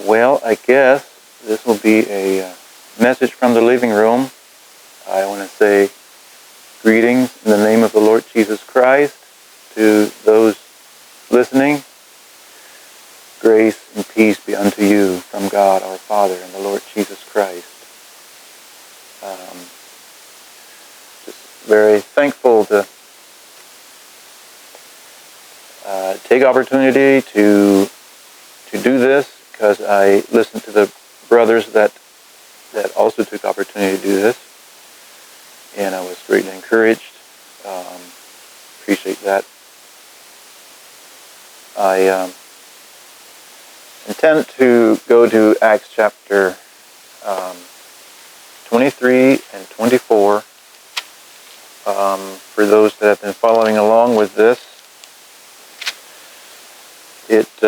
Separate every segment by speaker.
Speaker 1: Well, I guess this will be a message from the living room. I want to say greetings in the name of the Lord Jesus Christ to those listening. Grace and peace be unto you from God our Father and the Lord Jesus Christ. Just very thankful to take opportunity to do this, because I listened to the brothers that also took opportunity to do this, and I was greatly encouraged. Appreciate that. I intend to go to Acts chapter 23 and 24. For those that have been following along with this, it's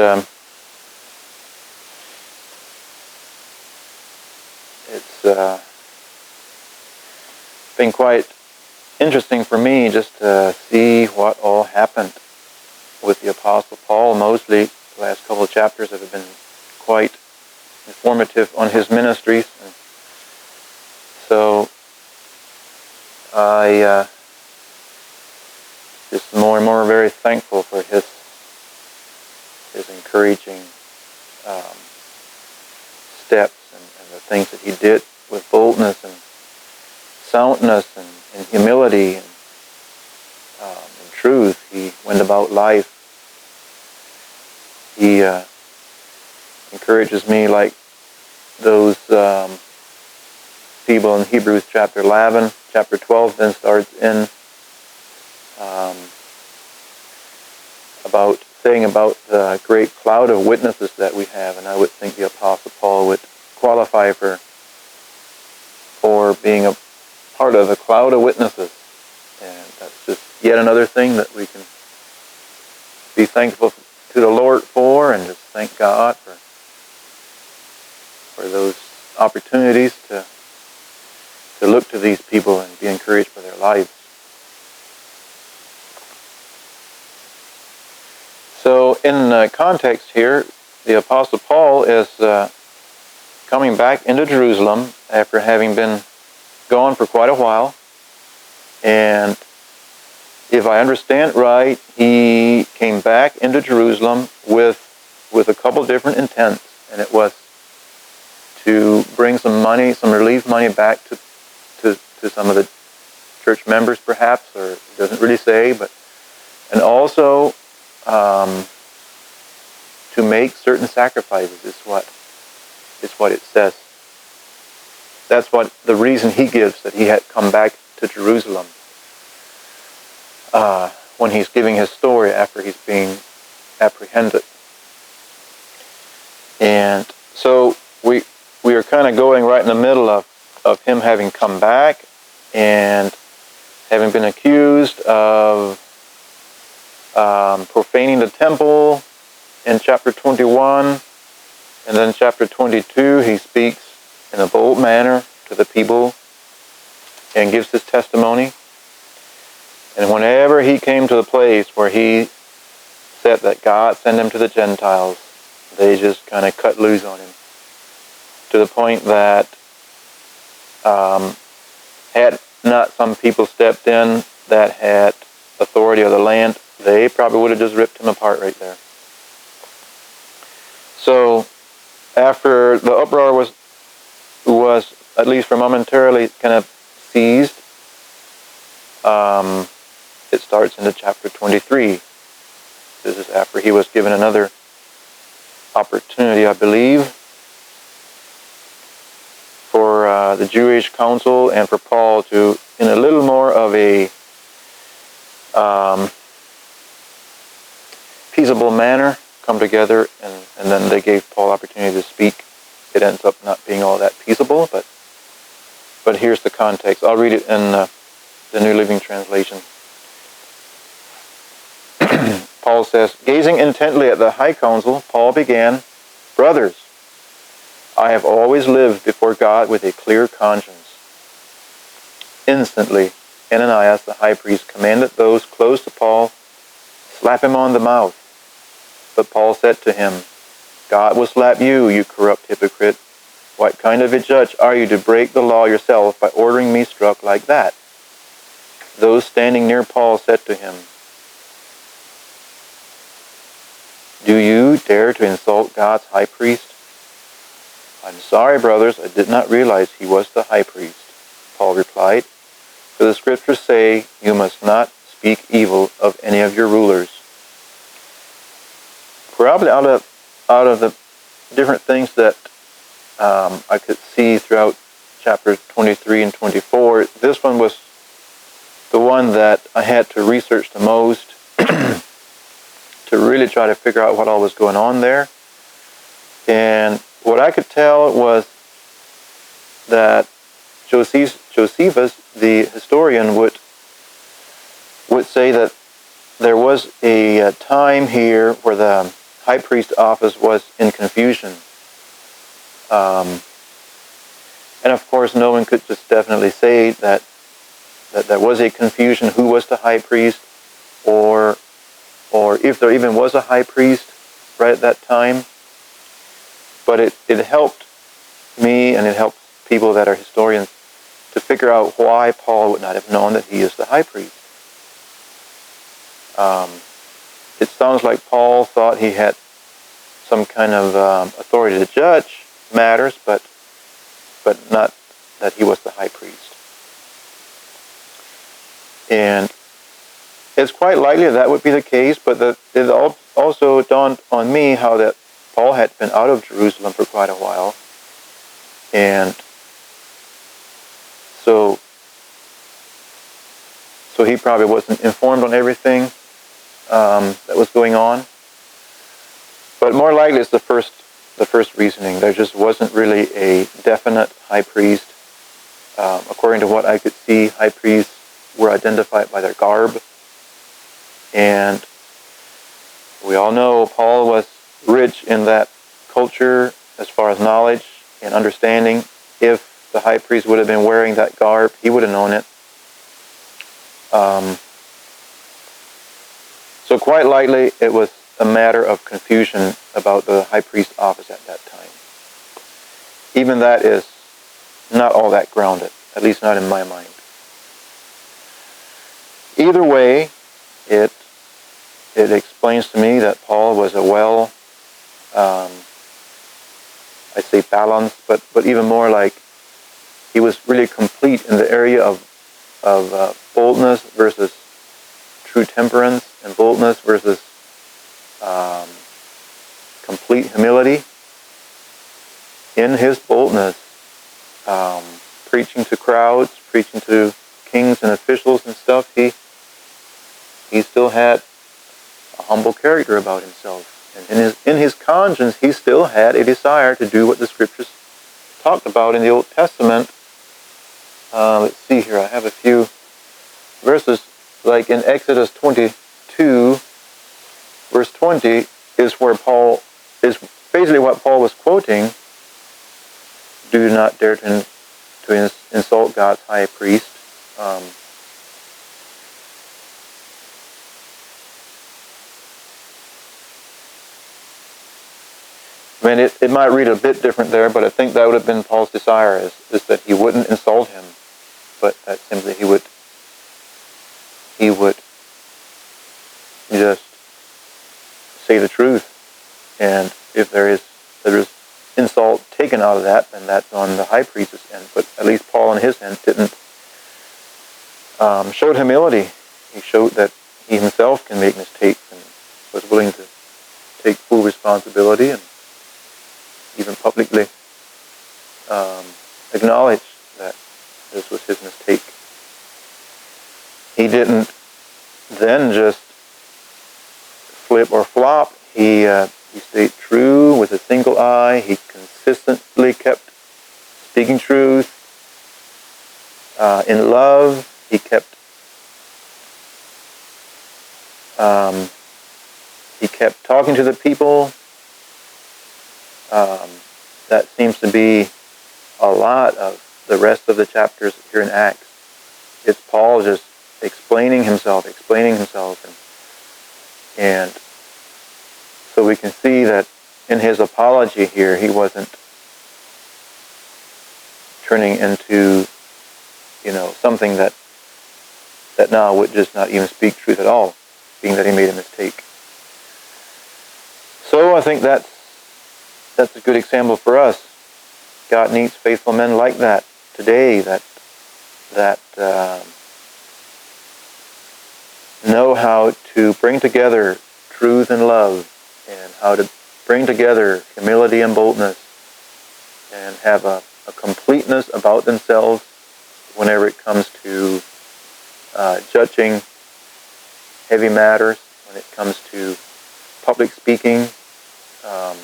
Speaker 1: been quite interesting for me just to see what all happened with the Apostle Paul. Mostly the last couple of chapters have been quite informative on his ministries. And so I just more and more very thankful for his encouraging steps and the things that he did with boldness and soundness and humility and truth. He went about life. He encourages me like those people in Hebrews chapter 11, chapter 12 then starts in saying about the great cloud of witnesses that we have, and I would think the Apostle Paul would qualify for being a part of the cloud of witnesses. And that's just yet another thing that we can be thankful to the Lord for, and just thank God for those opportunities to look to these people and be encouraged by their lives. So in context here, the Apostle Paul is coming back into Jerusalem after having been gone for quite a while. And if I understand right, he came back into Jerusalem with a couple different intents. And it was to bring some money, some relief money back to some of the church members perhaps, or it doesn't really say, and also to make certain sacrifices is what it says. That's what the reason he gives, that he had come back to Jerusalem when he's giving his story after he's being apprehended. And so we are kind of going right in the middle of him having come back and having been accused of profaning the temple in chapter 21, and then chapter 22 he speaks in a bold manner to the people and gives his testimony. And whenever he came to the place where he said that God sent him to the Gentiles, they just kind of cut loose on him, to the point that had not some people stepped in that had authority of the land, they probably would have just ripped him apart right there. So after the uproar was at least for momentarily kind of ceased, it starts into chapter 23. This is after he was given another opportunity, I believe, for the Jewish council and for Paul to, in a little more of a peaceable manner, come together, and then they gave Paul opportunity to speak. It ends up not being all that peaceable, but here's the context. I'll read it in the New Living Translation. Paul says, gazing intently at the high council, Paul began, "Brothers, I have always lived before God with a clear conscience." Instantly, Ananias the high priest commanded those close to Paul, "Slap him on the mouth." But Paul said to him, God will slap you, you corrupt hypocrite. What kind of a judge are you to break the law yourself by ordering me struck like that? Those standing near Paul said to him, Do you dare to insult God's high priest? I'm sorry, brothers, I did not realize he was the high priest. Paul replied, For the scriptures say, you must not speak evil of any of your rulers. Probably out of the different things that I could see throughout chapters 23 and 24, this one was the one that I had to research the most to really try to figure out what all was going on there. And what I could tell was that Josephus, the historian, would say that there was a time here where the high priest office was in confusion. And of course, no one could just definitely say that there was a confusion who was the high priest, or if there even was a high priest right at that time. But it helped me, and it helped people that are historians, to figure out why Paul would not have known that he is the high priest. It sounds like Paul thought he had some kind of authority to judge matters, but not that he was the high priest. And it's quite likely that would be the case, but it also dawned on me how that Paul had been out of Jerusalem for quite a while, and so he probably wasn't informed on everything that was going on. But more likely it's the first reasoning. There just wasn't really a definite high priest. According to what I could see, high priests were identified by their garb. And we all know Paul was rich in that culture as far as knowledge and understanding. If the high priest would have been wearing that garb, he would have known it. So quite likely it was a matter of confusion about the high priest office at that time. Even that is not all that grounded, at least not in my mind. Either way, it explains to me that Paul was a I say balanced, but even more like he was really complete in the area of boldness versus true temperance, and boldness versus complete humility. In his boldness, preaching to crowds, preaching to kings and officials and stuff, he still had a humble character about himself. And in his conscience, he still had a desire to do what the scriptures talked about in the Old Testament. Let's see here, I have a few verses, like in Exodus 22, verse 20, is where Paul, is basically what Paul was quoting. Do not dare to insult God's high priest. I mean, it might read a bit different there, but I think that would have been Paul's desire, is that he wouldn't insult him, but that simply he would just say the truth. And if there is insult taken out of that, then that's on the high priest's end. But at least Paul on his end didn't showed humility. He showed that he himself can make mistakes and was willing to take full responsibility and even publicly acknowledge that this was his mistake. He didn't then just flip or flop. He stayed true with a single eye. He consistently kept speaking truth. In love, he kept talking to the people. That seems to be a lot of the rest of the chapters here in Acts. It's Paul just explaining himself, and so we can see that in his apology here, he wasn't turning into, something that now would just not even speak truth at all, being that he made a mistake. So I think that's a good example for us. God needs faithful men like that today, that know how to bring together truth and love, and how to bring together humility and boldness, and have a completeness about themselves whenever it comes to judging heavy matters, when it comes to public speaking, and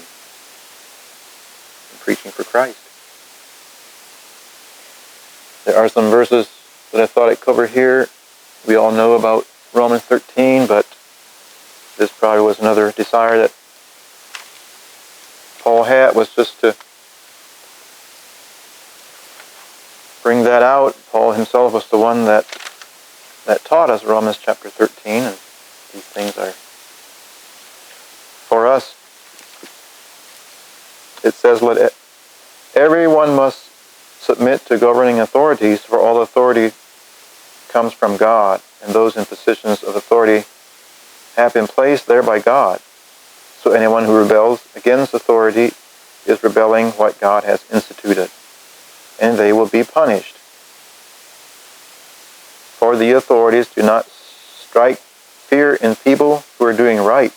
Speaker 1: preaching for Christ. There are some verses that I thought I'd cover here. We all know about Romans 13, but this probably was another desire that Paul had, was just to bring that out. Paul himself was the one that taught us Romans chapter 13, and these things are for us. It says, let everyone must submit to governing authorities, for all authority comes from God, and those in positions of authority have been placed there by God. So anyone who rebels against authority is rebelling what God has instituted, and they will be punished. For the authorities do not strike fear in people who are doing right,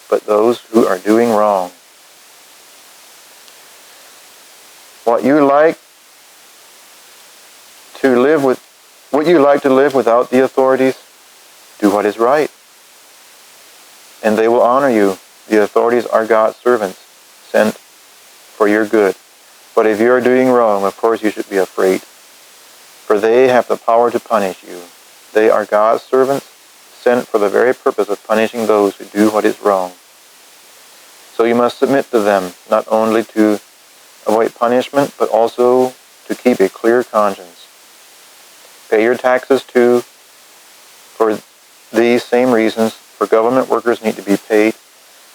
Speaker 1: but those who are doing wrong. Would you like to live without the authorities? Do what is right, and they will honor you. The authorities are God's servants, sent for your good. But if you are doing wrong, of course you should be afraid, for they have the power to punish you. They are God's servants, sent for the very purpose of punishing those who do what is wrong. So you must submit to them, not only to avoid punishment, but also to keep a clear conscience. Pay your taxes too, for these same reasons, for government workers need to be paid.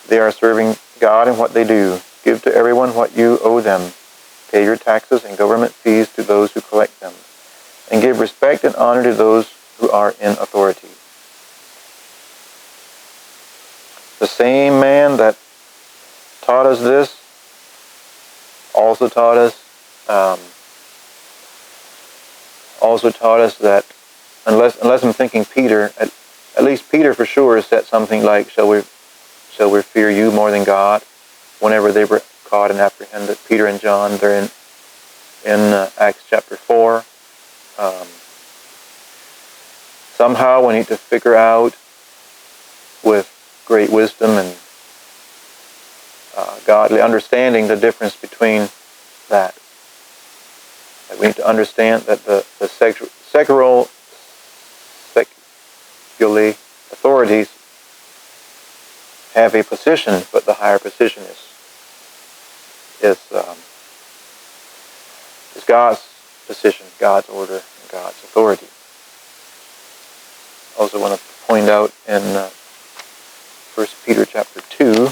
Speaker 1: They are serving God in what they do. Give to everyone what you owe them. Pay your taxes and government fees to those who collect them, and give respect and honor to those who are in authority. The same man that taught us this also taught us that unless I'm thinking Peter, at least Peter for sure said something like, shall we fear you more than God? Whenever they were caught and apprehended, Peter and John, they're in Acts chapter 4. Somehow we need to figure out with great wisdom and godly understanding the difference between that. We need to understand that the secular authorities have a position, but the higher position is God's position, God's order, and God's authority. Also want to point out in 1 Peter chapter 2,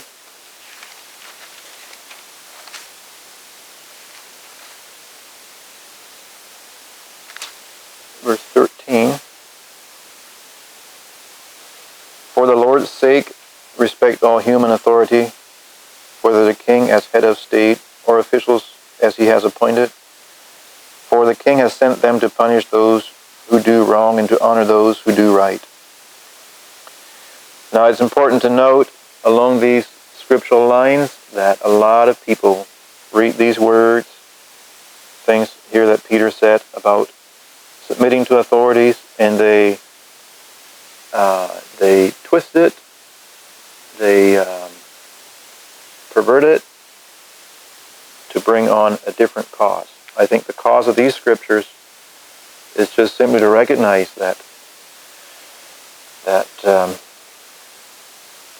Speaker 1: verse 13, for the Lord's sake, respect all human authority, whether the king as head of state or officials as he has appointed. For the king has sent them to punish those who do wrong and to honor those who do right. Now it's important to note along these scriptural lines that a lot of people read these words, things here that Peter said about submitting to authorities, and they twist it, they pervert it to bring on a different cause. I think the cause of these scriptures is just simply to recognize that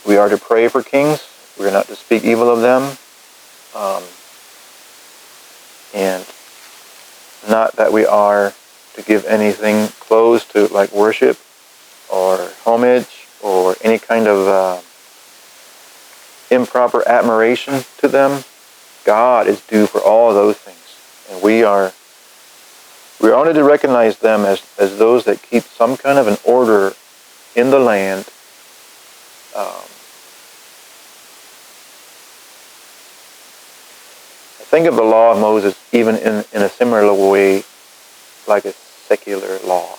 Speaker 1: we are to pray for kings. We are not to speak evil of them, and not that we are to give anything close to like worship or homage or any kind of improper admiration to them. God is due for all those things. And we're only to recognize them as those that keep some kind of an order in the land. I think of the law of Moses even in a similar way, like a secular law.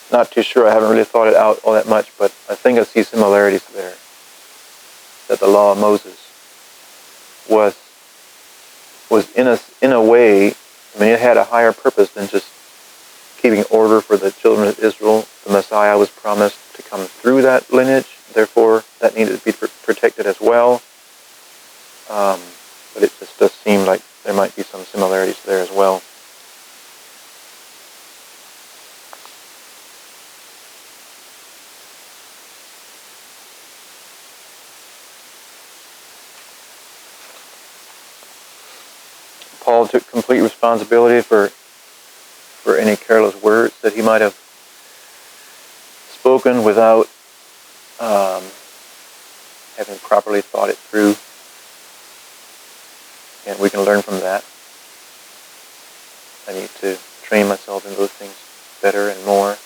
Speaker 1: Not too sure. I haven't really thought it out all that much, but I think I see similarities there. That the law of Moses was in a way, I mean, it had a higher purpose than just keeping order for the children of Israel. The Messiah was promised to come through that lineage, therefore that needed to be protected as well. But it just does seem like there might be some similarities there as well. Paul took complete responsibility for any careless words that he might have spoken without having properly thought it through. And we can learn from that. I need to train myself in those things better and more.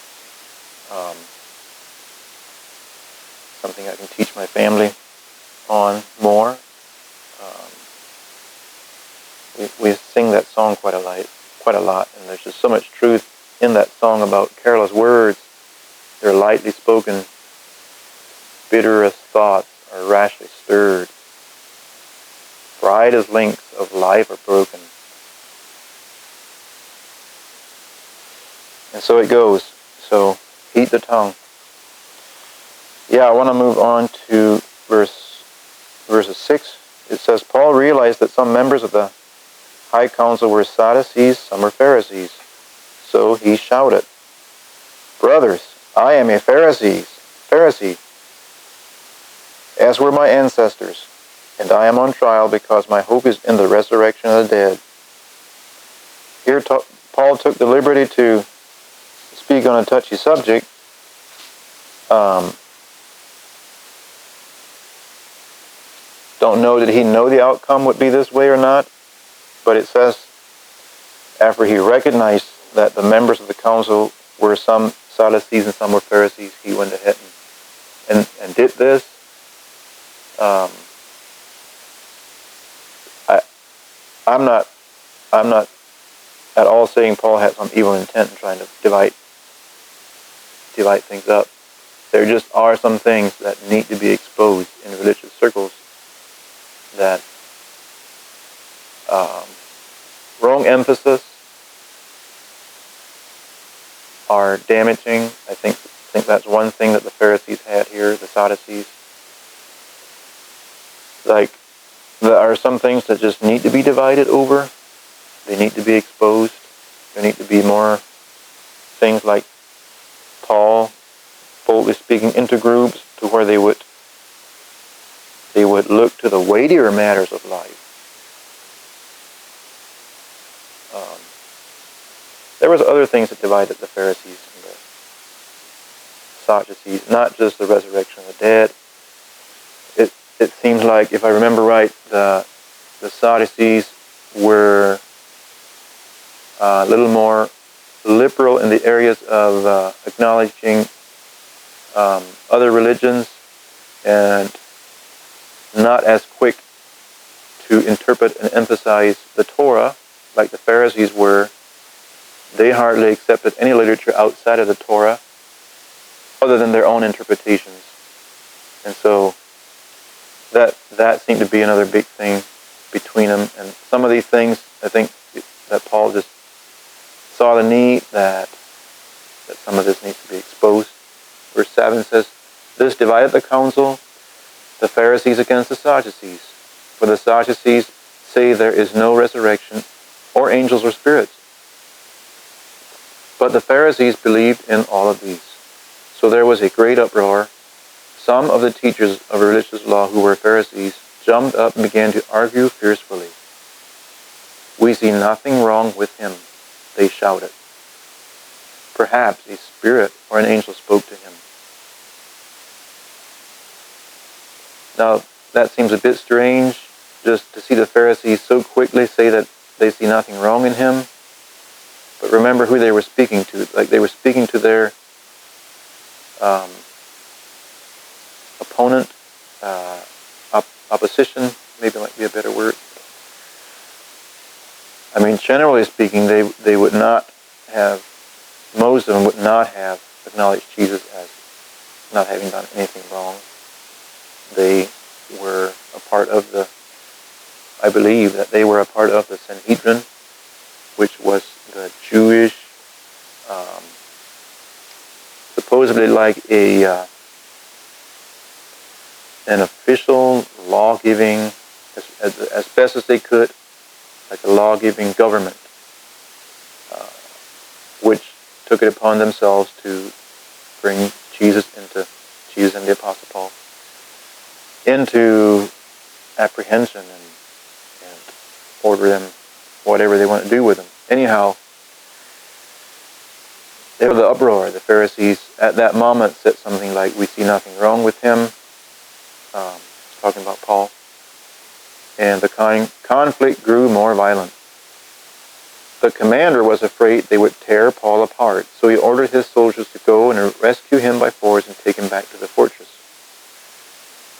Speaker 1: Something I can teach my family on more. We sing that song quite a lot, and there's just so much truth in that song about careless words. They're lightly spoken, bitterest thoughts are rashly stirred. Brightest links of life are broken. And so it goes. So heat the tongue. Yeah, I want to move on to verses 6. It says, Paul realized that some members of the high council were Sadducees, some were Pharisees. So he shouted, Brothers, I am a Pharisee, as were my ancestors, and I am on trial because my hope is in the resurrection of the dead. Here Paul took the liberty to speak on a touchy subject. Don't know, did he know the outcome would be this way or not? But it says, after he recognized that the members of the council were some Sadducees and some were Pharisees, he went ahead and did this. I'm not at all saying Paul had some evil intent in trying to divide things up. There just are some things that need to be exposed in religious circles that wrong emphasis are damaging. I think that's one thing that the Pharisees had here, the Sadducees. Like, there are some things that just need to be divided over. They need to be exposed. There need to be more things like Paul boldly speaking into groups to where they would look to the weightier matters of life. There was other things that divided the Pharisees and the Sadducees, not just the resurrection of the dead. It seems like, if I remember right, the Sadducees were a little more liberal in the areas of acknowledging other religions and not as quick to interpret and emphasize the Torah like the Pharisees were. They hardly accepted any literature outside of the Torah other than their own interpretations. And so that seemed to be another big thing between them. And some of these things, I think that Paul just saw the need that some of this needs to be exposed. Verse 7 says, This divided the council, the Pharisees against the Sadducees. For the Sadducees say there is no resurrection, or angels or spirits. But the Pharisees believed in all of these. So there was a great uproar. Some of the teachers of religious law who were Pharisees jumped up and began to argue fiercely. We see nothing wrong with him, they shouted. Perhaps a spirit or an angel spoke to him. Now, that seems a bit strange, just to see the Pharisees so quickly say that they see nothing wrong in him. But remember who they were speaking to. Like, they were speaking to their opponent, opposition, maybe might be a better word. I mean, generally speaking, they would not have, most of them would not have acknowledged Jesus as not having done anything wrong. They were a part of I believe that they were a part of the Sanhedrin, which was the Jewish, supposedly like an official law-giving, as best as they could, like a law-giving government, which took it upon themselves to bring Jesus and the Apostle Paul into apprehension and order them whatever they want to do with them. Anyhow, there was the uproar. The Pharisees at that moment said something like, "We see nothing wrong with him," talking about Paul. And the conflict grew more violent. The commander was afraid they would tear Paul apart, so he ordered his soldiers to go and rescue him by force and take him back to the fortress.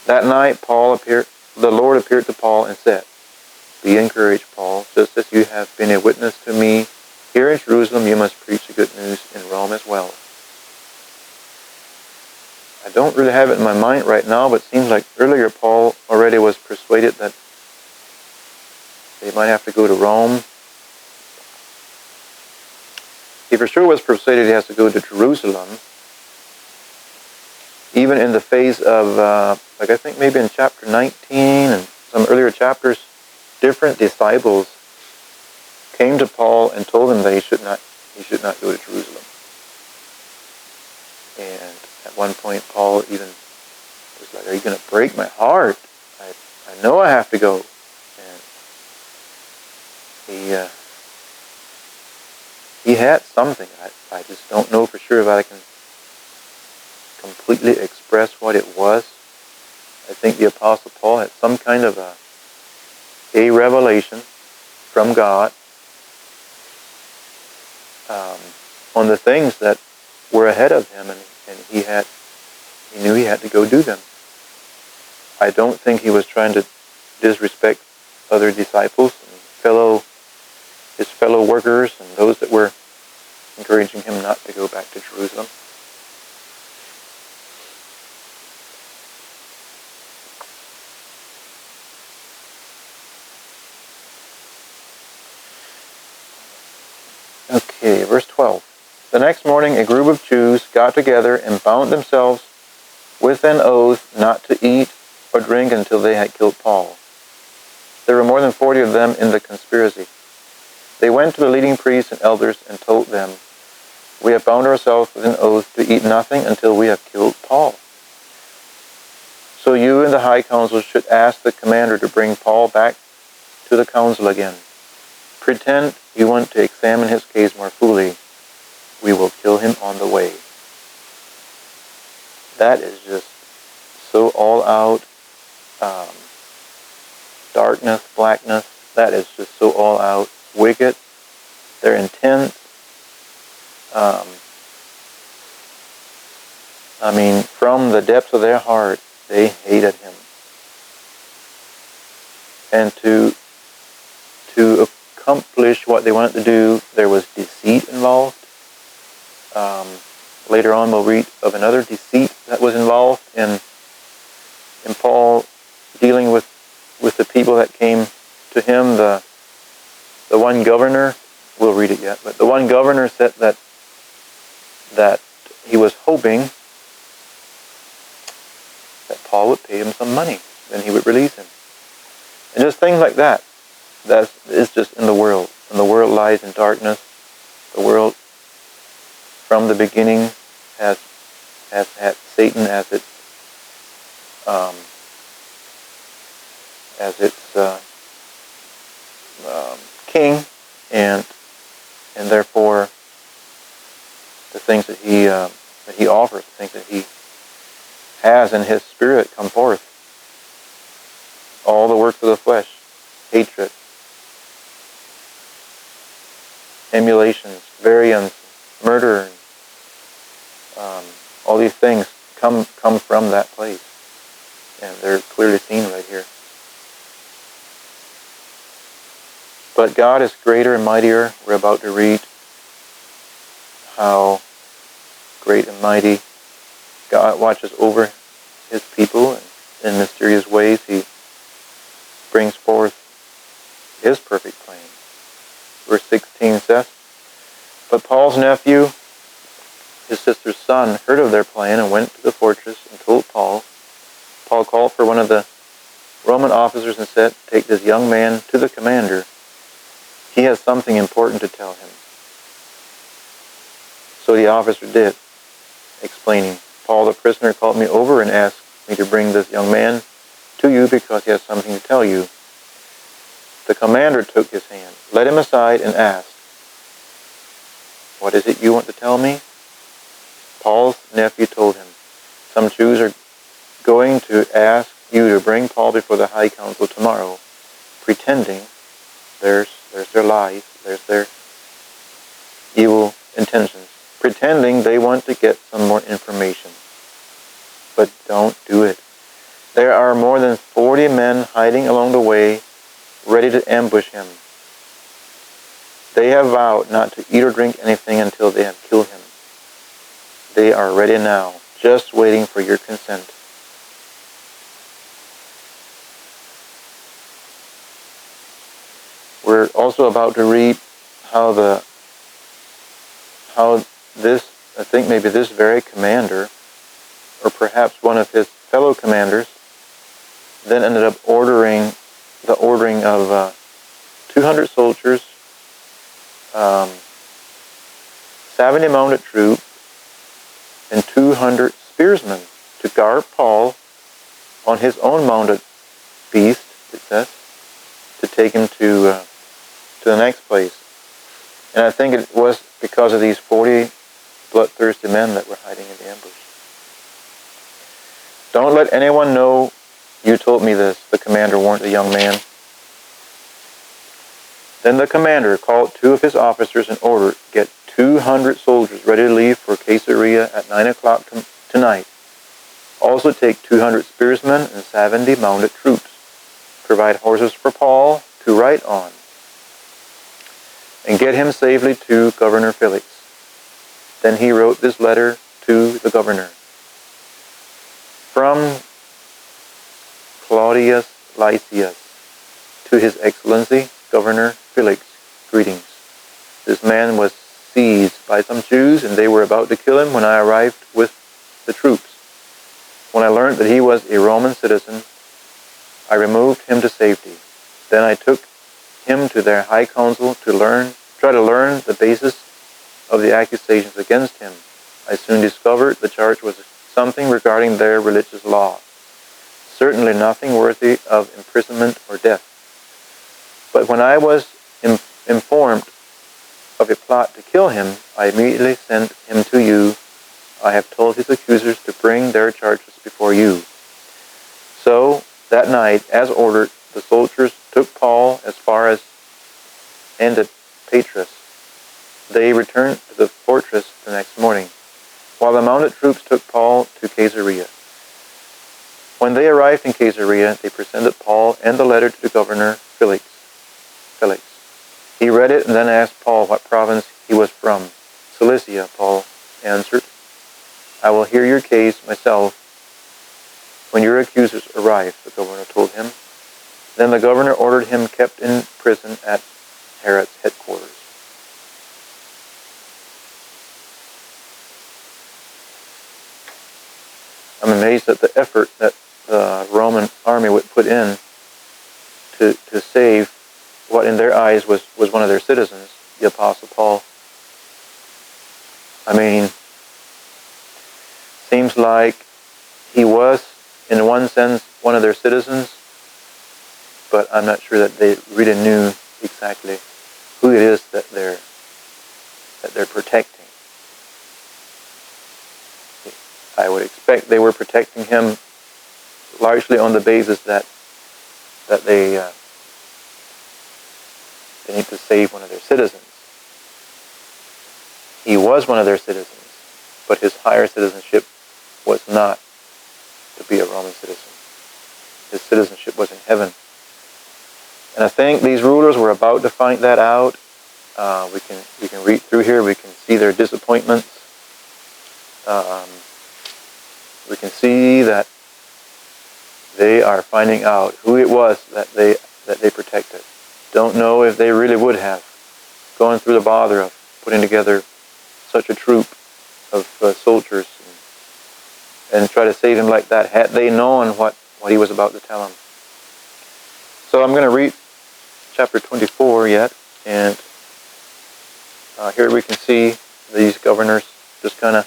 Speaker 1: That night, the Lord appeared to Paul and said, "Be encouraged, Paul. Just as you have been a witness to me here in Jerusalem, you must preach the good news in Rome as well." I don't really have it in my mind right now, but it seems like earlier Paul already was persuaded that they might have to go to Rome. He for sure was persuaded he has to go to Jerusalem. Even in the face of, like I think maybe in chapter 19 and some earlier chapters, different disciples came to Paul and told him that he should not go to Jerusalem. And at one point, Paul even was like, "Are you going to break my heart? I know I have to go." And he had something. I just don't know for sure if I can completely express what it was. I think the Apostle Paul had some kind of a revelation from God on the things that were ahead of him, and he knew he had to go do them. I don't think he was trying to disrespect other disciples and his fellow workers and those that were encouraging him not to go back to Jerusalem. Okay, verse 12. The next morning a group of Jews got together and bound themselves with an oath not to eat or drink until they had killed Paul. There were more than 40 of them in the conspiracy. They went to the leading priests and elders and told them, "We have bound ourselves with an oath to eat nothing until we have killed Paul. So you and the high council should ask the commander to bring Paul back to the council again. Pretend you want to examine his case more fully. We will kill him on the way." That is just so all out darkness, blackness. That is just so all out wicked. They're intense. From the depths of their heart, they hated him. And to accomplish what they wanted to do, there was deceit involved. Later on, we'll read of another deceit that was involved in Paul dealing with the people that came to him. The one governor, we'll read it yet, but the one governor said that he was hoping that Paul would pay him some money, then he would release him. And just things like that. That is just in the world. And the world lies in darkness. The world, from the beginning, has had Satan as its king, and therefore the things that he offers, the things that he has in his spirit come forth. of the flesh, hatred, emulations, variance, murder, all these things come from that place. And they're clearly seen right here. But God is greater and mightier. We're about to read how great and mighty God watches over His people, and in mysterious ways He brings forth His perfect plan. Verse 16 says, "But Paul's nephew, his sister's son, heard of their plan and went to the fortress and told Paul. Paul called for one of the Roman officers and said, 'Take this young man to the commander. He has something important to tell him.' So the officer did, explaining, 'Paul the prisoner called me over and asked me to bring this young man to you because he has something to tell you.' The commander took his hand, led him aside, and asked, 'What is it you want to tell me?' Paul's nephew told him, 'Some Jews are going to ask you to bring Paul before the high council tomorrow, pretending,' there's their lies, there's their evil intentions, 'pretending they want to get some more information. But don't do it. There are more than 40 men hiding along the way, ready to ambush him. They have vowed not to eat or drink anything until they have killed him. They are ready now, just waiting for your consent.' We're also about to read how this, I think maybe this very commander, or perhaps one of his fellow commanders, then ended up ordering of 200 soldiers, 70 mounted troops, and 200 spearsmen to guard Paul on his own mounted beast, it says, to take him to the next place. And I think it was because of these 40 bloodthirsty men that were hiding in the ambush. 'Don't let anyone know you told me this,' the commander warned the young man. Then the commander called 2 of his officers and ordered, 'Get 200 soldiers ready to leave for Caesarea at 9 o'clock tonight. Also take 200 spearsmen and 70 mounted troops. Provide horses for Paul to ride on, and get him safely to Governor Felix.' Then he wrote this letter to the governor. 'From Claudius Lysias to His Excellency, Governor Felix, greetings. This man was seized by some Jews, and they were about to kill him when I arrived with the troops. When I learned that he was a Roman citizen, I removed him to safety. Then I took him to their high council to try to learn the basis of the accusations against him. I soon discovered the charge was something regarding their religious law. Certainly nothing worthy of imprisonment or death. But when I was informed of a plot to kill him, I immediately sent him to you. I have told his accusers to bring their charges before you.' So that night, as ordered, the soldiers took Paul as far as Antipatris. They returned to the fortress the next morning, while the mounted troops took Paul to Caesarea. When they arrived in Caesarea, they presented Paul and the letter to the governor Felix. He read it and then asked Paul what province he was from. 'Cilicia,' Paul answered. 'I will hear your case myself when your accusers arrive,' the governor told him. Then the governor ordered him kept in prison at Herod's headquarters. I'm amazed at the effort that the Roman army would put in to save what in their eyes was one of their citizens, the Apostle Paul. I mean, seems like he was, in one sense, one of their citizens, but I'm not sure that they really knew exactly who it is that they're protecting. I would expect they were protecting him largely on the basis that that they need to save one of their citizens. He was one of their citizens, but his higher citizenship was not to be a Roman citizen. His citizenship was in heaven. And I think these rulers were about to find that out. We can read through here. We can see their disappointments. We can see that they are finding out who it was that they protected. Don't know if they really would have gone through the bother of putting together such a troop of soldiers and try to save him like that, had they known what he was about to tell them. So I'm going to read chapter 24 yet, and here we can see these governors just kind of,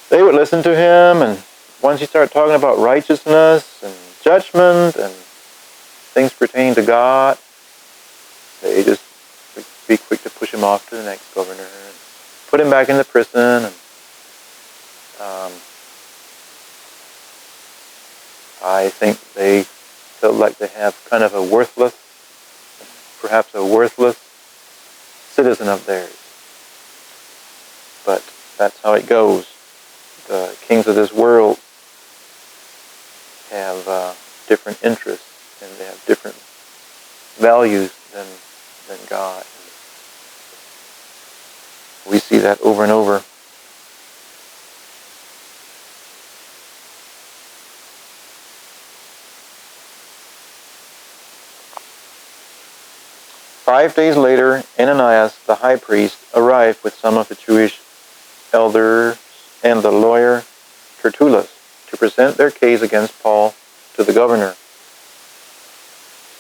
Speaker 1: they would listen to him, and once he started talking about righteousness and judgment and things pertaining to God, they just be quick to push him off to the next governor and put him back in the prison. And I think they felt like they have kind of perhaps a worthless citizen of theirs. But that's how it goes. The kings of this world have different interests, and they have different values than God. We see that over and over. "5 days later, Ananias, the high priest, arrived with some of the Jewish elders and the lawyer Tertullus to present their case against Paul to the governor.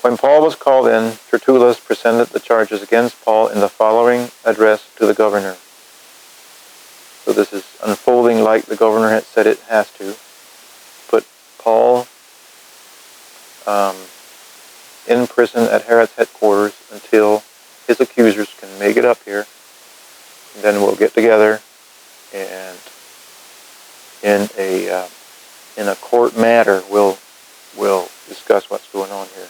Speaker 1: When Paul was called in, Tertullus presented the charges against Paul in the following address to the governor." So this is unfolding like the governor had said it has to. Put Paul in prison at Herod's headquarters until his accusers can make it up here. And then we'll get together and in a court matter we'll discuss what's going on here.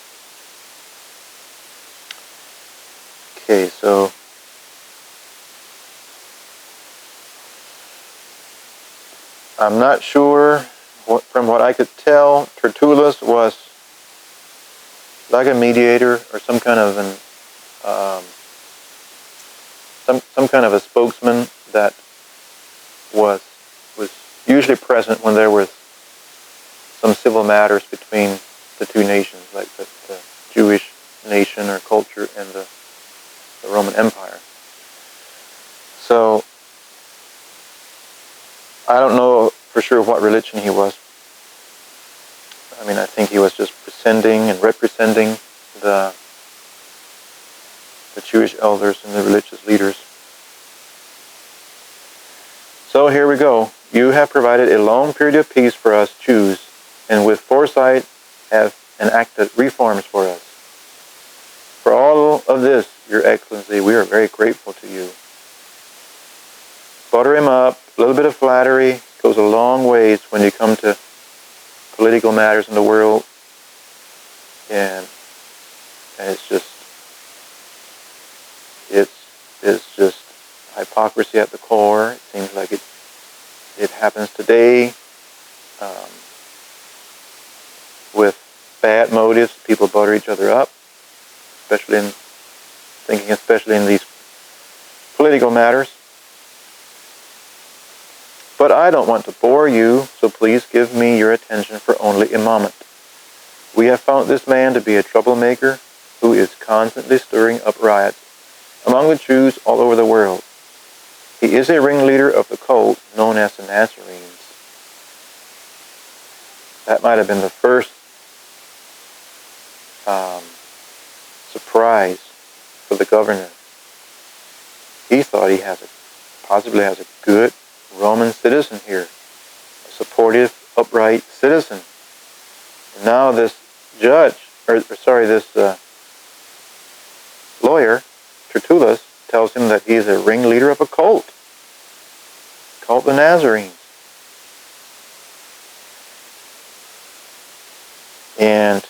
Speaker 1: Okay, so I'm not sure, from what I could tell, Tertullus was like a mediator or some kind of some kind of a spokesman that was usually present when there was some civil matters between the two nations, like the Jewish nation or culture and the Roman Empire. So I don't know for sure what religion he was. I mean, I think he was just presenting and representing the Jewish elders and the religious leaders. So here we go. "You have provided a long period of peace for us Jews, and with foresight have enacted reforms for us. For all of this, Your Excellency, we are very grateful to you." Butter him up. A little bit of flattery goes a long ways when you come to political matters in the world, and it's just hypocrisy at the core. It seems like it happens today with bad motives. People butter each other up, especially in these political matters. "But I don't want to bore you, so please give me your attention for only a moment. We have found this man to be a troublemaker who is constantly stirring up riots among the Jews all over the world. He is a ringleader of the cult known as the Nazarenes." That might have been the first surprise for the governor. He thought he possibly has a good Roman citizen here, a supportive, upright citizen. And now this lawyer, Tertullus, tells him that he is a ringleader of a cult called the Nazarenes. And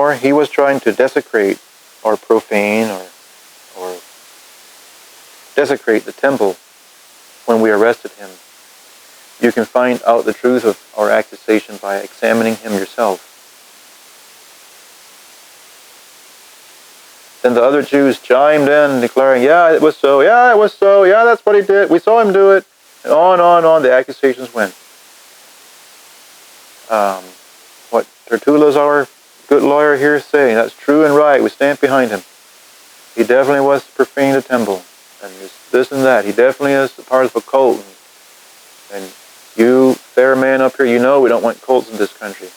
Speaker 1: more he was trying to desecrate or profane or desecrate the temple when we arrested him. You can find out the truth of our accusation by examining him yourself. Then the other Jews chimed in, declaring, yeah, it was so, yeah, it was so, yeah, that's what he did, we saw him do it, and on, the accusations went. What Tertullus, our good lawyer here, is saying, that's true and right, we stand behind him. He definitely was profaning the temple, and this and that, he definitely is a part of a cult, and you, fair man up here, you know we don't want cults in this country.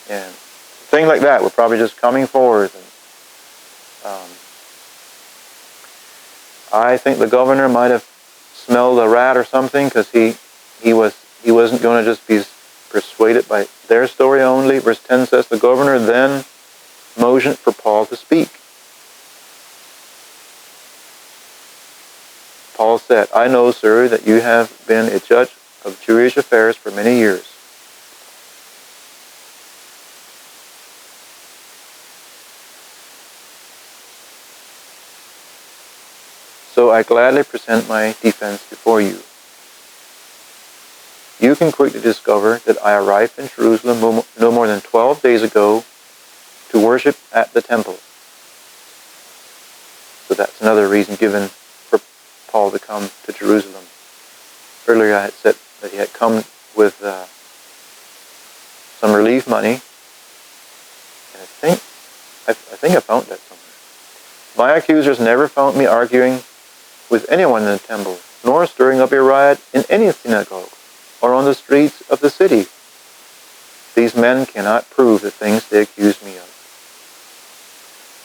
Speaker 1: And things like that were probably just coming forward. And, I think the governor might have smelled a rat or something, because he wasn't going to just be persuaded by their story only. Verse 10 says, the governor then motioned for Paul to speak. Paul said, I know, sir, that you have been a judge of Jewish affairs for many years. So I gladly present my defense before you. You can quickly discover that I arrived in Jerusalem no more than 12 days ago to worship at the temple. So that's another reason given for Paul to come to Jerusalem. Earlier I had said that he had come with some relief money, and I think I found that somewhere. My accusers never found me arguing with anyone in the temple, nor stirring up a riot in any synagogue or on the streets of the city. These men cannot prove the things they accuse me of.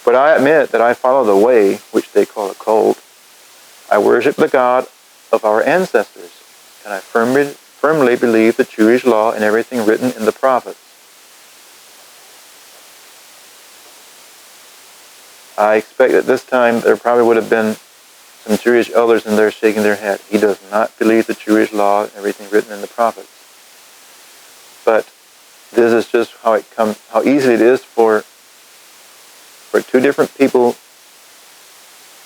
Speaker 1: But I admit that I follow the way, which they call a cult. I worship the God of our ancestors, and I firmly believe the Jewish law and everything written in the prophets. I expect that this time there probably would have been some Jewish elders in there shaking their head. He does not believe the Jewish law and everything written in the prophets. But this is just how it comes, how easy it is for two different people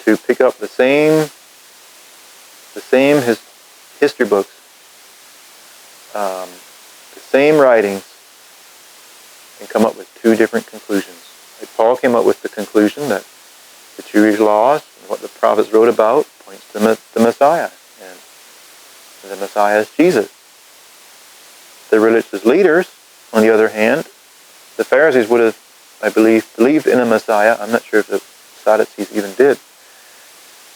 Speaker 1: to pick up the same history books, the same writings, and come up with two different conclusions. Like Paul came up with the conclusion that the Jewish laws and what the prophets wrote about points to the Messiah, and the Messiah is Jesus. The religious leaders, on the other hand, the Pharisees would have, I believe, believed in a Messiah. I'm not sure if the Sadducees even did,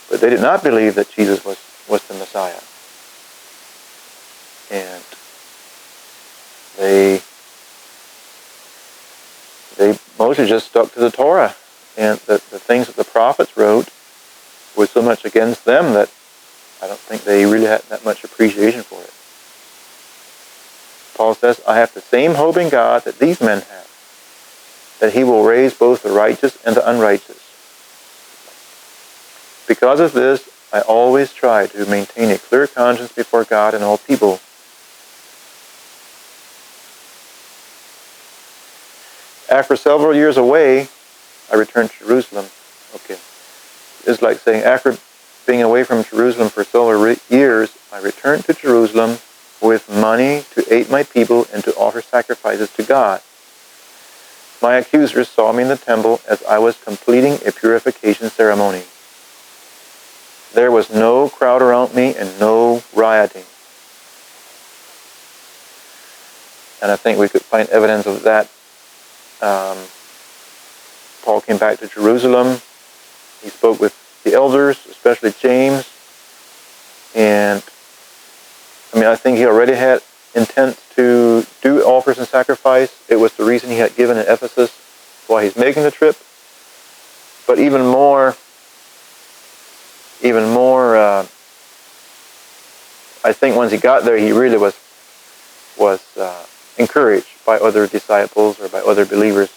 Speaker 1: but they did not believe that Jesus was the Messiah. And they mostly just stuck to the Torah, and the things that the prophets wrote were so much against them that I don't think they really had that much appreciation for it. Paul says, I have the same hope in God that these men have, that he will raise both the righteous and the unrighteous. Because of this, I always try to maintain a clear conscience before God and all people. After several years away, I returned to Jerusalem. Okay. It's like saying, after being away from Jerusalem for several years, I returned to Jerusalem with money to aid my people and to offer sacrifices to God. My accusers saw me in the temple as I was completing a purification ceremony. There was no crowd around me and no rioting. And I think we could find evidence of that. Paul came back to Jerusalem. He spoke with the elders, especially James. And I think he already had intent to do offers and sacrifice. It was the reason he had given in Ephesus while he's making the trip. But even more, I think once he got there, he really was encouraged by other disciples or by other believers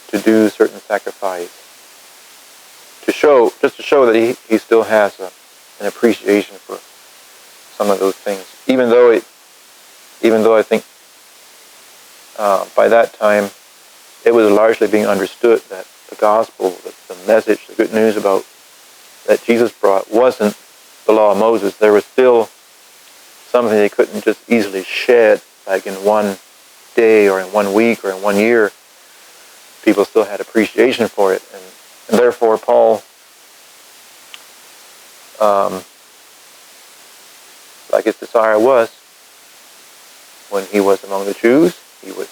Speaker 1: to do certain sacrifice, to show that he still has an appreciation for some of those things, even though I think by that time it was largely being understood that the gospel, the message, the good news about that Jesus brought wasn't the law of Moses. There was still something they couldn't just easily shed, like in one day or in 1 week or in 1 year. People still had appreciation for it, and therefore Paul, like his desire was, when he was among the Jews, he would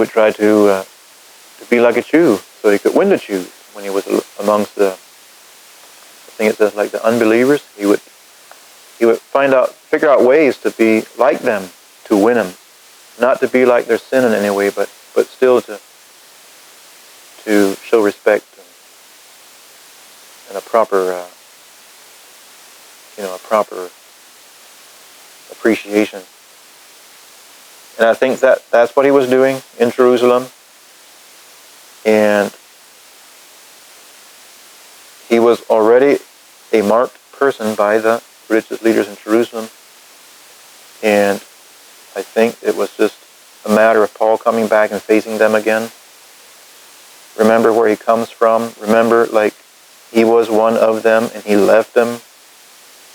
Speaker 1: try to be like a Jew, so he could win the Jews. When he was amongst I think it says like the unbelievers, he would figure out ways to be like them, to win them, not to be like their sin in any way, but still to show respect and a proper appreciation. And I think that's what he was doing in Jerusalem. And he was already a marked person by the religious leaders in Jerusalem. And I think it was just a matter of Paul coming back and facing them again. Remember where he comes from. Remember, like, he was one of them and he left them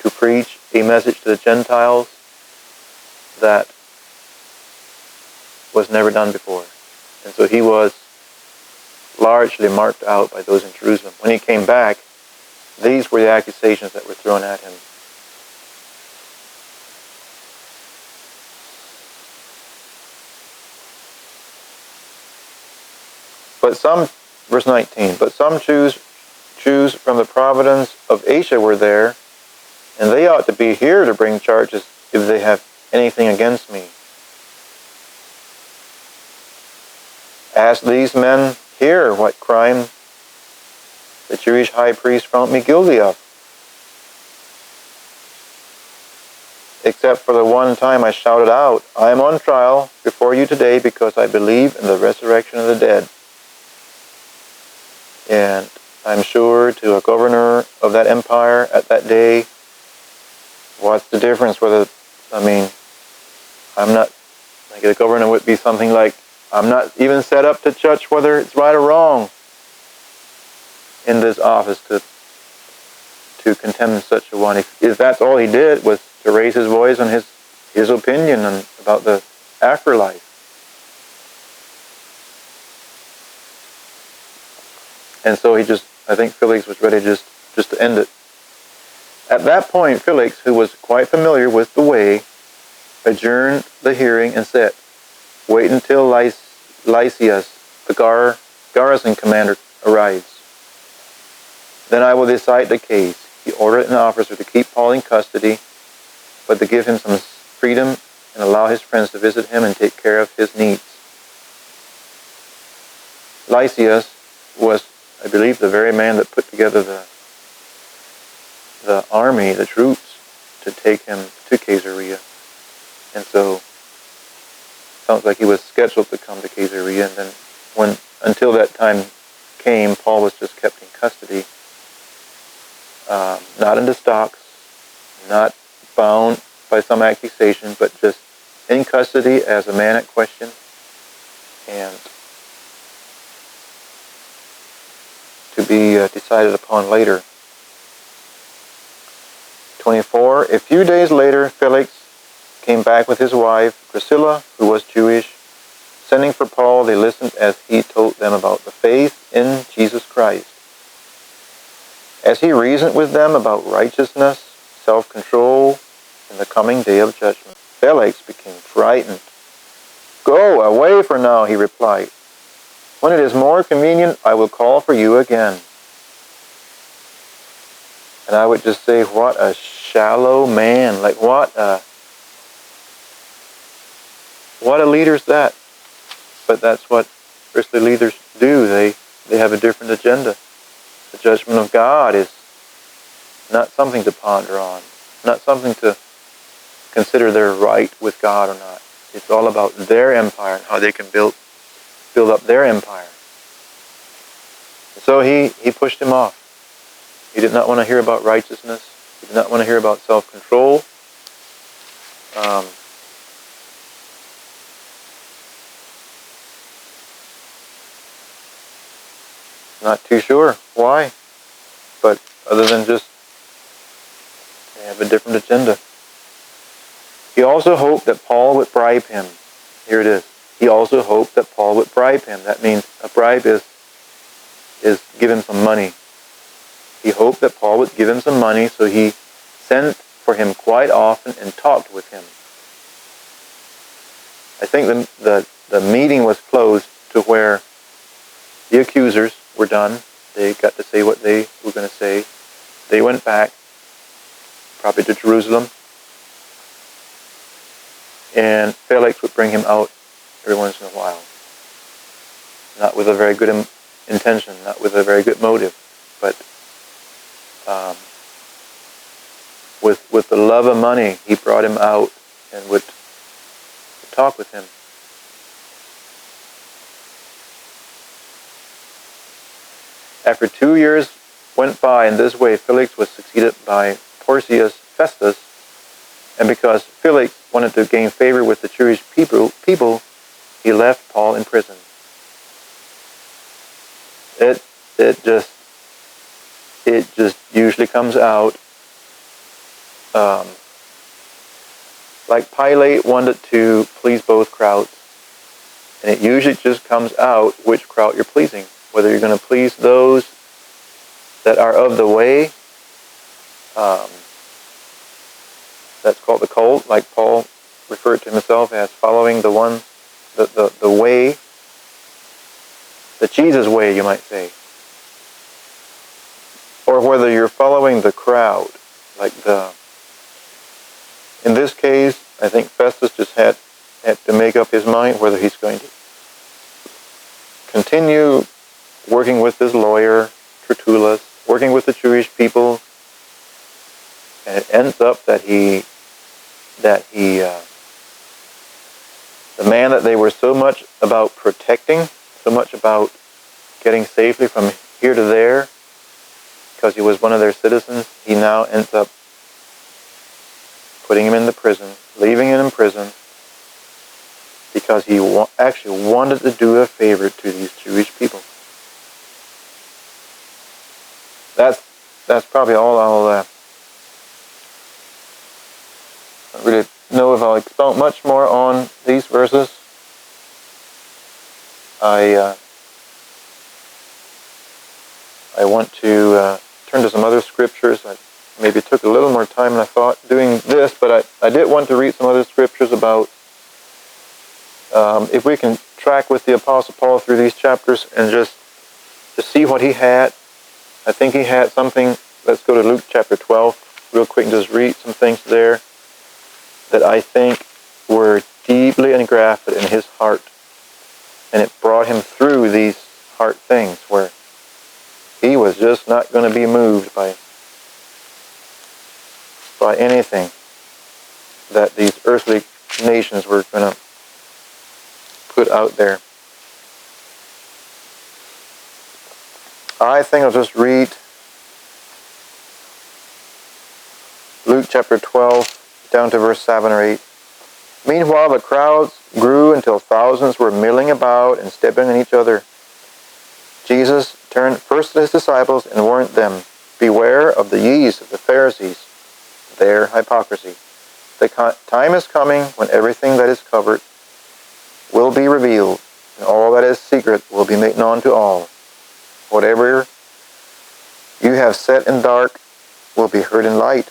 Speaker 1: to preach a message to the Gentiles that was never done before. And so he was largely marked out by those in Jerusalem. When he came back, these were the accusations that were thrown at him. But some, verse 19, but some Jews from the province of Asia were there, and they ought to be here to bring charges if they have anything against me. Ask these men here what crime the Jewish high priest found me guilty of. Except for the one time I shouted out, I am on trial before you today because I believe in the resurrection of the dead. And I'm sure to a governor of that empire at that day, what's the difference whether, I'm not, like the governor would be something like, I'm not even set up to judge whether it's right or wrong in this office to condemn such a one. If that's all he did was to raise his voice on his opinion about the afterlife. And so I think Felix was ready just to end it. At that point, Felix, who was quite familiar with the way, adjourned the hearing and said, wait until Lysias, the garrison commander, arrives. Then I will decide the case. He ordered an officer to keep Paul in custody, but to give him some freedom and allow his friends to visit him and take care of his needs. Lysias was, I believe, the very man that put together the army, the troops, to take him to Caesarea. And so, sounds like he was scheduled to come to Caesarea, and then until that time came, Paul was just kept in custody, not in the stocks, not bound by some accusation, but just in custody as a man at question, and to be decided upon later. 24, a few days later, Felix came back with his wife, Priscilla, who was Jewish. Sending for Paul, they listened as he told them about the faith in Jesus Christ. As he reasoned with them about righteousness, self-control, and the coming day of judgment, Felix became frightened. Go away for now, he replied. When it is more convenient, I will call for you again. And I would just say, what a shallow man. Like, what a leader's that? But that's what earthly leaders do. They have a different agenda. The judgment of God is not something to ponder on, not something to consider they're right with God or not. It's all about their empire and how they can build up their empire. So he pushed him off. He did not want to hear about righteousness. He did not want to hear about self-control. Not too sure why, but other than just they have a different agenda. He also hoped that Paul would bribe him. Here it is. He also hoped that Paul would bribe him. That means a bribe is give him some money. He hoped that Paul would give him some money, so he sent for him quite often and talked with him. I think the meeting was closed to where the accusers were done. They got to say what they were going to say. They went back, probably to Jerusalem, and Felix would bring him out every once in a while. Not with a very good intention, not with a very good motive, but with the love of money, he brought him out and would talk with him. After 2 years went by in this way, Felix was succeeded by Porcius Festus, and because Felix wanted to gain favor with the Jewish people, he left Paul in prison. It just usually comes out like Pilate wanted to please both crowds, and it usually just comes out which crowd you're pleasing. Whether you're going to please those that are of the way, that's called the cult, like Paul referred to himself as following the way, the Jesus way, you might say. Or whether you're following the crowd, like in this case, I think Festus just had to make up his mind whether he's going to continue working with this lawyer, Tertullus, working with the Jewish people, and it ends up that the man that they were so much about protecting, so much about getting safely from here to there, because he was one of their citizens, he now ends up putting him in the prison, leaving him in prison, because he actually wanted to do a favor to these Jewish people. That's probably all I don't really know if I'll expound much more on these verses. I want to turn to some other scriptures. I maybe took a little more time than I thought doing this, but I did want to read some other scriptures about if we can track with the Apostle Paul through these chapters and just to see what he had. I think he had something. Let's go to Luke chapter 12 real quick and just read some things there that I think were deeply engrafted in his heart. And it brought him through these hard things where he was just not going to be moved by anything that these earthly nations were going to put out there. I think I'll just read Luke chapter 12 down to verse 7 or 8. Meanwhile, the crowds grew until thousands were milling about and stepping on each other. Jesus turned first to his disciples and warned them, "Beware of the yeast of the Pharisees, their hypocrisy. The time is coming when everything that is covered will be revealed, and all that is secret will be made known to all. Whatever you have said in dark will be heard in light,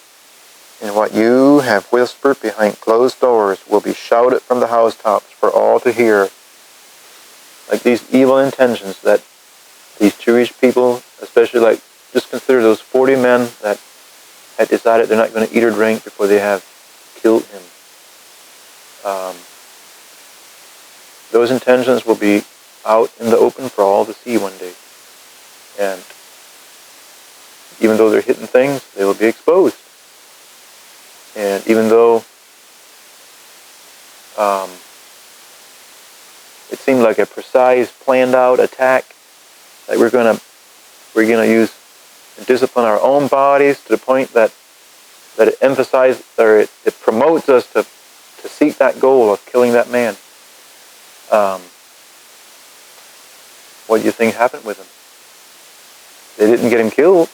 Speaker 1: and what you have whispered behind closed doors will be shouted from the housetops for all to hear." Like these evil intentions that these Jewish people, especially like, just consider those 40 men that had decided they're not going to eat or drink before they have killed him. Those intentions will be out in the open for all to see one day. And even though they're hidden things, they will be exposed. And even though it seemed like a precise, planned out attack, like we're gonna use and discipline our own bodies to the point that it emphasizes or it promotes us to seek that goal of killing that man. What do you think happened with him? They didn't get him killed.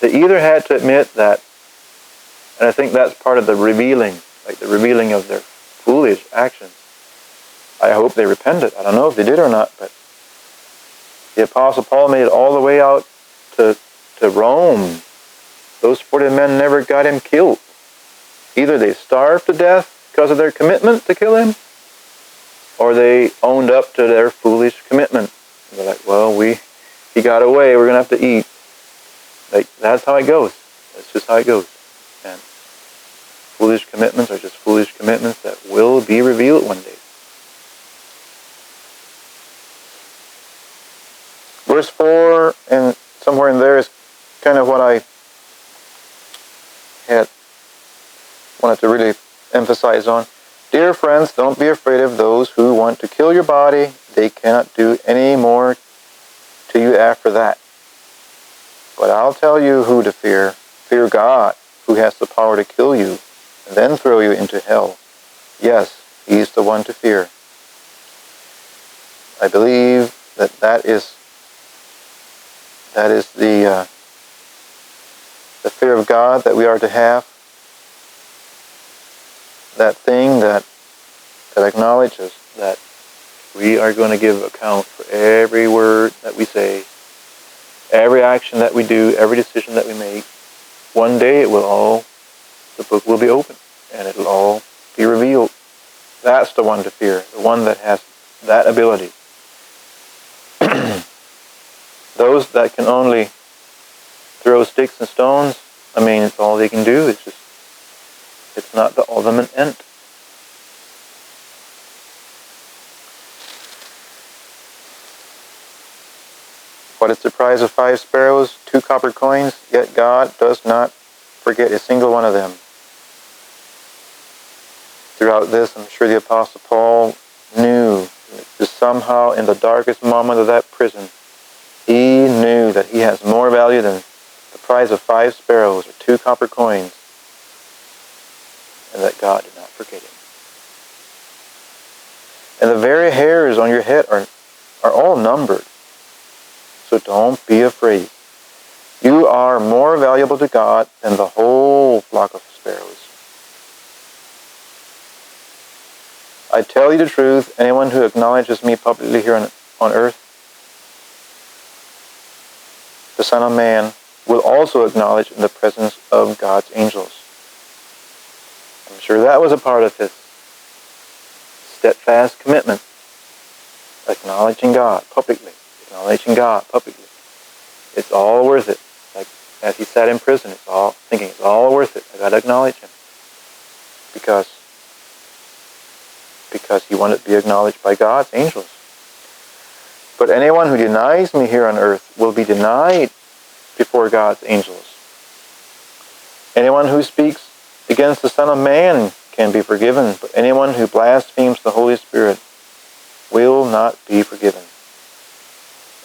Speaker 1: They either had to admit that, and I think that's part of the revealing, like the revealing of their foolish actions. I hope they repented. I don't know if they did or not, but the Apostle Paul made it all the way out to Rome. Those 40 men never got him killed. Either they starved to death because of their commitment to kill him, or they owned up to their foolish commitment. They're like, well, he got away, we're going to have to eat. Like, that's how it goes. That's just how it goes. And foolish commitments are just foolish commitments that will be revealed one day. Verse 4, and somewhere in there is kind of what I had wanted to really emphasize on. Dear friends, don't be afraid of those who want to kill your body. They cannot do any more to you after that. But I'll tell you who to fear. Fear God, who has the power to kill you and then throw you into hell. Yes, He's the one to fear. I believe that is the fear of God that we are to have. That thing that acknowledges that we are going to give account for every word that we say, every action that we do, every decision that we make. One day the book will be open and it'll all be revealed. That's the one to fear, the one that has that ability. Those that can only throw sticks and stones, it's all they can do. It's not the ultimate end. What is the price of 5 sparrows, 2 copper coins? Yet God does not forget a single one of them. Throughout this, I'm sure the Apostle Paul knew that somehow in the darkest moment of that prison, he knew that he has more value than the price of 5 sparrows or 2 copper coins, and that God did not forget him. And the very hairs on your head are all numbered. So don't be afraid. You are more valuable to God than the whole flock of sparrows. I tell you the truth, anyone who acknowledges me publicly here on earth, the Son of Man will also acknowledge in the presence of God's angels. I'm sure that was a part of his steadfast commitment, acknowledging God publicly. Acknowledging God publicly. It's all worth it. Like as he sat in prison, it's all worth it. I got to acknowledge him because he wanted to be acknowledged by God's angels. But anyone who denies me here on earth will be denied before God's angels. Anyone who speaks against the Son of Man can be forgiven, but anyone who blasphemes the Holy Spirit will not be forgiven.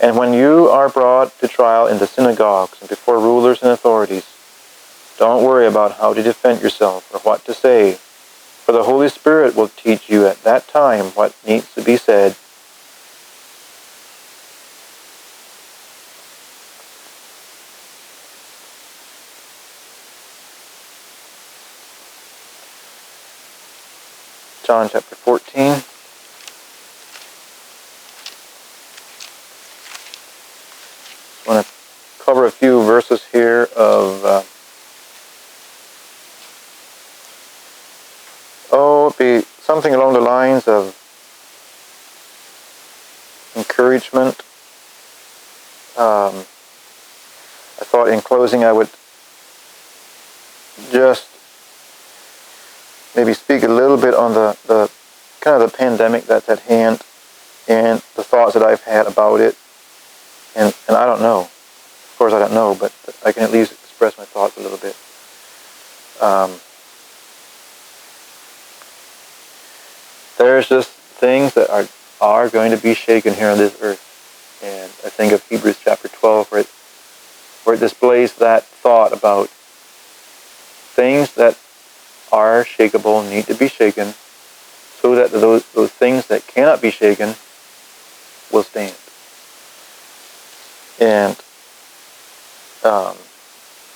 Speaker 1: And when you are brought to trial in the synagogues and before rulers and authorities, don't worry about how to defend yourself or what to say, for the Holy Spirit will teach you at that time what needs to be said. John chapter 14. I want to cover a few verses here of be something along the lines of encouragement. I thought in closing I would just maybe speak a little bit on the kind of the pandemic that's at hand and the thoughts that I've had about it. And I don't know. Of course I don't know, but I can at least express my thoughts a little bit. There's just things that are going to be shaken here on this earth. And I think of Hebrews chapter 12 where it displays that thought about things that are shakeable need to be shaken so that those things that cannot be shaken will stand. And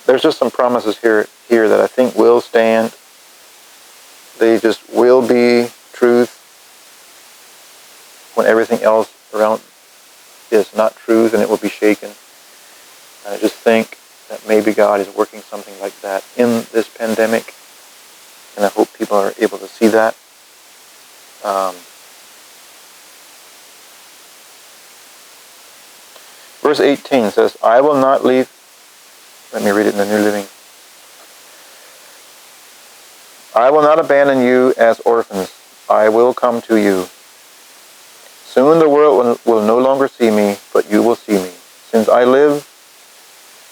Speaker 1: there's just some promises here that I think will stand. They just will be truth when everything else around is not truth, and it will be shaken. And I just think that maybe God is working something like that in this pandemic, and I hope people are able to see that. Verse 18 says, I will not leave. Let me read it in the New Living. I will not abandon you as orphans. I will come to you. Soon the world will no longer see me, but you will see me. Since I live,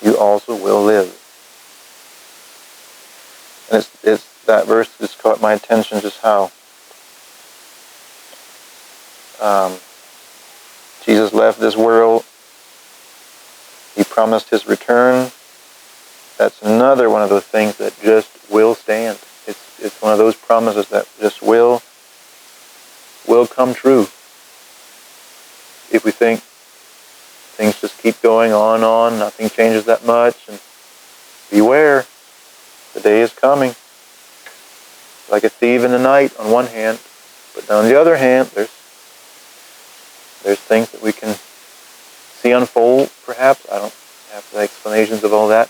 Speaker 1: you also will live. And it's that verse just caught my attention, just how Jesus left this world. He promised his return. That's another one of those things that just will stand. It's one of those promises that just will come true. If we think things just keep going on, nothing changes that much, and beware, the day is coming. Like a thief in the night on one hand, but on the other hand, there's things that we can see unfold, perhaps. I don't have the explanations of all that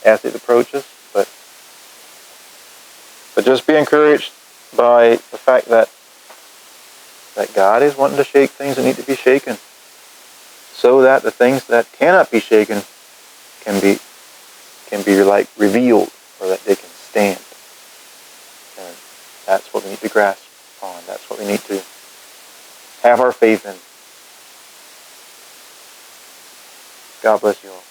Speaker 1: as it approaches, but just be encouraged by the fact that God is wanting to shake things that need to be shaken, so that the things that cannot be shaken can be like revealed, or that they can stand. And that's what we need to grasp on. That's what we need to have our faith in. God bless you all.